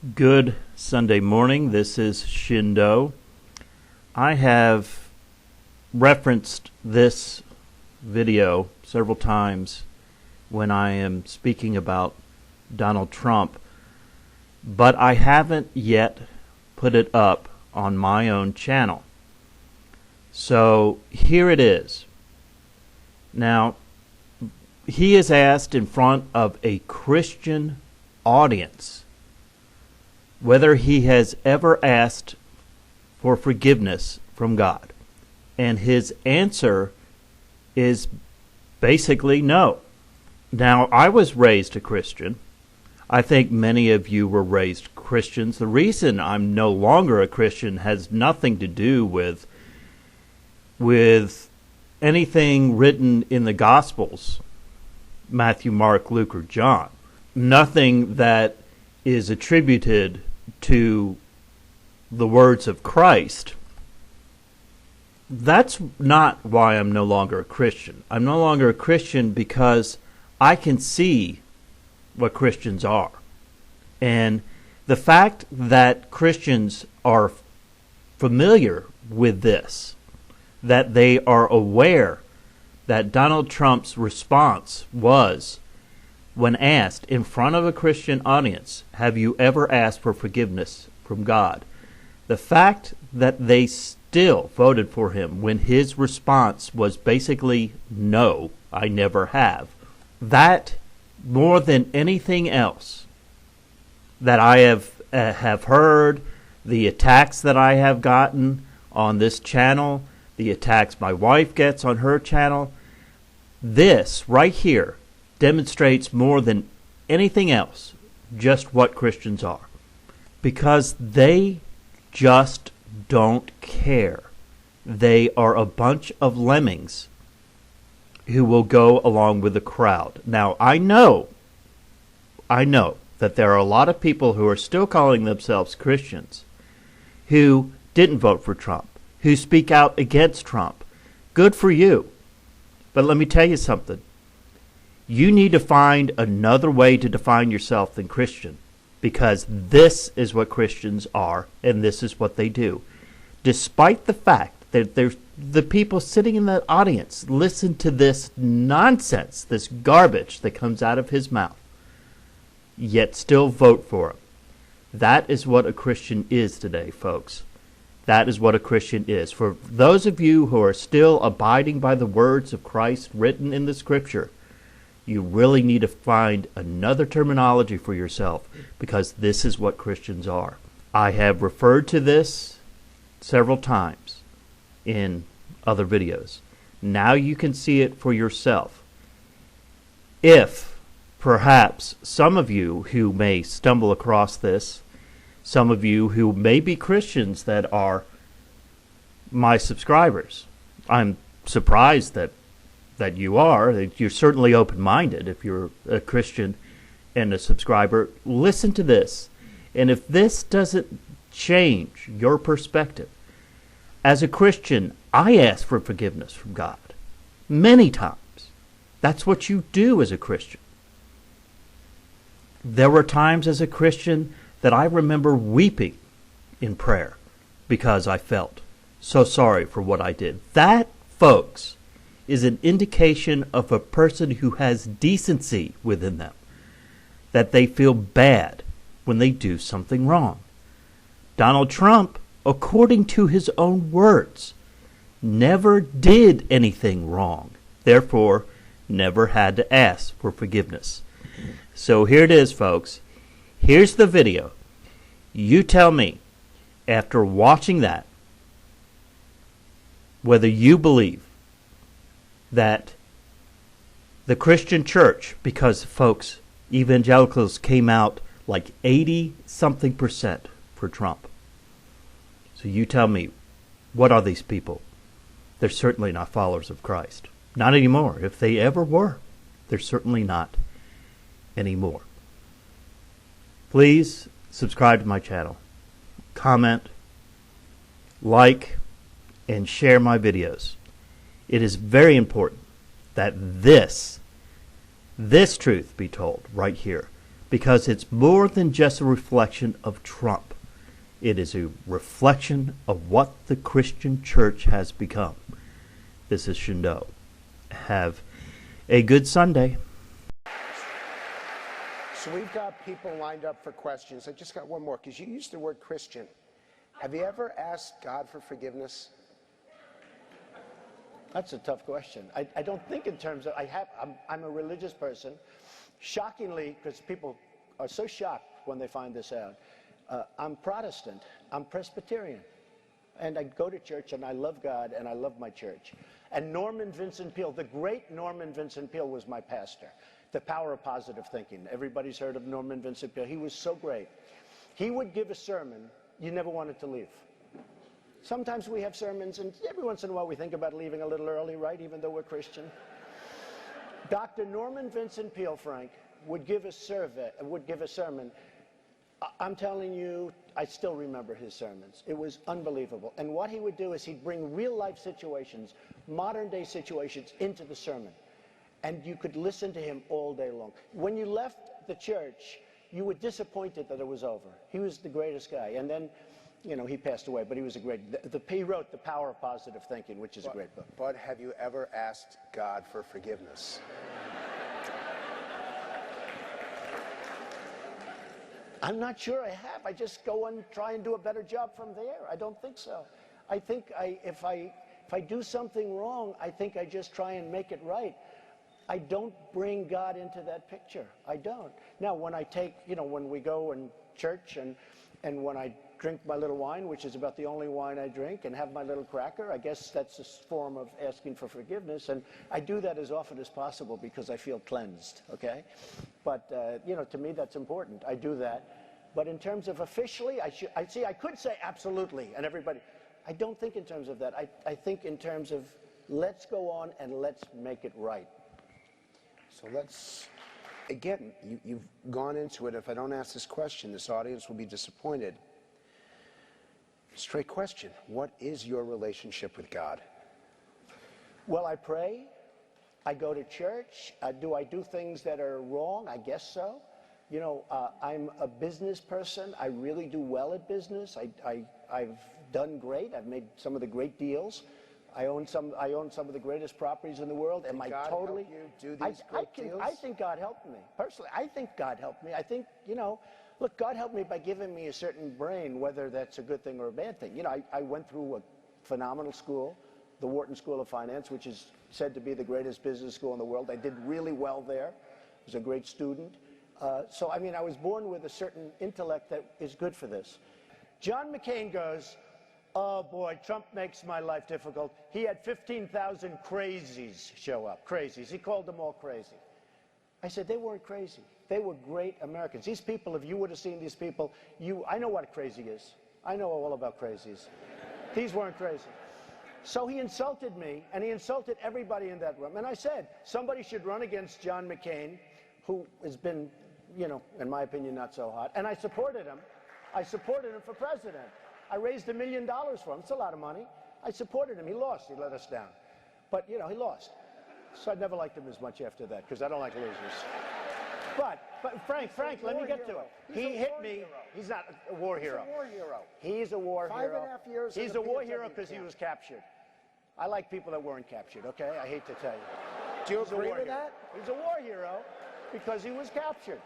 Good Sunday morning. This is Shindo. I have referenced this video several times when I am speaking about Donald Trump, but I haven't yet put it up on my own channel. So here it is. Now, he is asked in front of a Christian audience whether he has ever asked for forgiveness from God. And his answer is basically no. Now, I was raised a Christian. I think many of you were raised Christians. The reason I'm no longer a Christian has nothing to do with anything written in the Gospels, Matthew, Mark, Luke, or John. Nothing that is attributed to the words of Christ. That's not why I'm no longer a Christian. I'm no longer a Christian because I can see what Christians are. And the fact that Christians are familiar with this, that they are aware that Donald Trump's response was, when asked in front of a Christian audience, have you ever asked for forgiveness from God? The fact that they still voted for him when his response was basically, no, I never have. That, more than anything else that I have heard, the attacks that I have gotten on this channel, the attacks my wife gets on her channel, this right here demonstrates more than anything else just what Christians are. Because they just don't care. They are a bunch of lemmings who will go along with the crowd. Now, I know that there are a lot of people who are still calling themselves Christians who didn't vote for Trump, who speak out against Trump. Good for you. But let me tell you something. You need to find another way to define yourself than Christian, because this is what Christians are, and this is what they do. Despite the fact that there's the people sitting in the audience listen to this nonsense, this garbage that comes out of his mouth, yet still vote for him. That is what a Christian is today, folks. That is what a Christian is. For those of you who are still abiding by the words of Christ written in the Scripture, you really need to find another terminology for yourself, because this is what Christians are. I have referred to this several times in other videos. Now you can see it for yourself. If perhaps some of you who may stumble across this, some of you who may be Christians that are my subscribers, I'm surprised that you are. You're certainly open-minded if you're a Christian and a subscriber. Listen to this. And if this doesn't change your perspective, as a Christian, I ask for forgiveness from God many times. That's what you do as a Christian. There were times as a Christian that I remember weeping in prayer because I felt so sorry for what I did. That, folks, is an indication of a person who has decency within them, that they feel bad when they do something wrong. Donald Trump, according to his own words, never did anything wrong, therefore never had to ask for forgiveness. So here it is, folks. Here's the video. You tell me, after watching that, whether you believe that the Christian church, because, folks, evangelicals came out like 80-something% for Trump. So you tell me, what are these people? They're certainly not followers of Christ. Not anymore. If they ever were, they're certainly not anymore. Please subscribe to my channel, comment, like, and share my videos. It is very important that this truth be told right here, because it's more than just a reflection of Trump. It is a reflection of what the Christian church has become. This is Shindo. Have a good Sunday. So we've got people lined up for questions. I just got one more, because you used the word Christian. Have you ever asked God for forgiveness? That's a tough question. I don't think in terms of, I'm a religious person. Shockingly, because people are so shocked when they find this out, I'm Protestant, I'm Presbyterian. And I go to church and I love God and I love my church. And Norman Vincent Peale, the great Norman Vincent Peale was my pastor. The Power of Positive Thinking. Everybody's heard of Norman Vincent Peale. He was so great. He would give a sermon, you never wanted to leave. Sometimes we have sermons, and every once in a while we think about leaving a little early, right, even though we're Christian. Dr. Norman Vincent Peale, Frank, would give a sermon. I'm telling you, I still remember his sermons. It was unbelievable. And what he would do is he'd bring real-life situations, modern-day situations, into the sermon. And you could listen to him all day long. When you left the church, you were disappointed that it was over. He was the greatest guy. And then, you know, he passed away, but he was a great... He wrote The Power of Positive Thinking, which is a great book. But have you ever asked God for forgiveness? I'm not sure I have. I just go and try and do a better job from there. I don't think so. I think if I do something wrong, I think I just try and make it right. I don't bring God into that picture. I don't. Now, when I take, you know, when we go in church and when I drink my little wine, which is about the only wine I drink, and have my little cracker, I guess that's a form of asking for forgiveness. And I do that as often as possible because I feel cleansed, okay? But, you know, to me that's important. I do that. But in terms of officially, I could say absolutely, and everybody, I don't think in terms of that. I think in terms of let's go on and let's make it right. So let's, again, you've gone into it. If I don't ask this question, this audience will be disappointed. Straight question. What is your relationship with God? Well, I pray. I go to church. Do I do things that are wrong? I guess so. You know, I'm a business person. I really do well at business. I've done great. I've made some of the great deals. I own some of the greatest properties in the world. Am I totally? Help you do these great deals? I think God helped me. Personally, I think God helped me. I think, you know, look, God helped me by giving me a certain brain, whether that's a good thing or a bad thing. You know, I went through a phenomenal school, the Wharton School of Finance, which is said to be the greatest business school in the world. I did really well there. I was a great student. So, I mean, I was born with a certain intellect that is good for this. John McCain goes, oh boy, Trump makes my life difficult. He had 15,000 crazies show up. Crazies. He called them all crazy. I said, they weren't crazy. They were great Americans. These people, if you would have seen these people, I know what crazy is. I know all about crazies. These weren't crazy. So he insulted me, and he insulted everybody in that room. And I said, somebody should run against John McCain, who has been, you know, in my opinion, not so hot. And I supported him. I supported him for president. I raised $1 million for him. It's a lot of money. I supported him. He lost. He let us down. But, you know, he lost. So I never liked him as much after that, because I don't like losers. But Frank, let me get to it. He hit me. He's not a war hero. He's a war hero. He's a war hero. 5.5 years. He's a war hero because he was captured. I like people that weren't captured, okay? I hate to tell you. Do you agree with that? He's a war hero because he was captured.